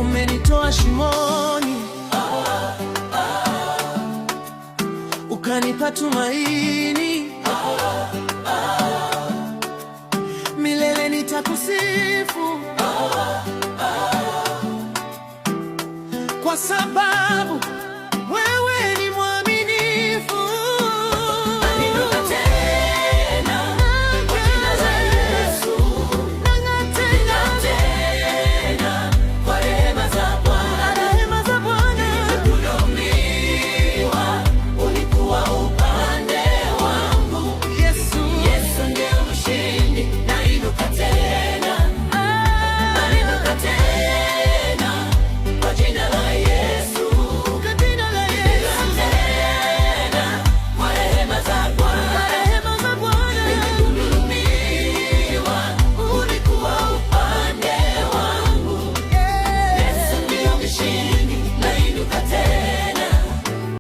Umenitoa shimoni, ukanipa tumaini. Milele nitakusifu, kwa sababu wewe ni mwaminifu. Nainuka tena kwa jina la Yesu, nang'aa tena kwa rehema za Bwana. Nilidhulumiwa, ulikuwa upande wangu. Yesu ndiye mshindi. Nainuka tena kwa jina la Yesu, tena kwa rehema za Bwana. Nilidhulumiwa, ulikuwa upande wangu. Yesu ndiye mshindi. Nainuka tena.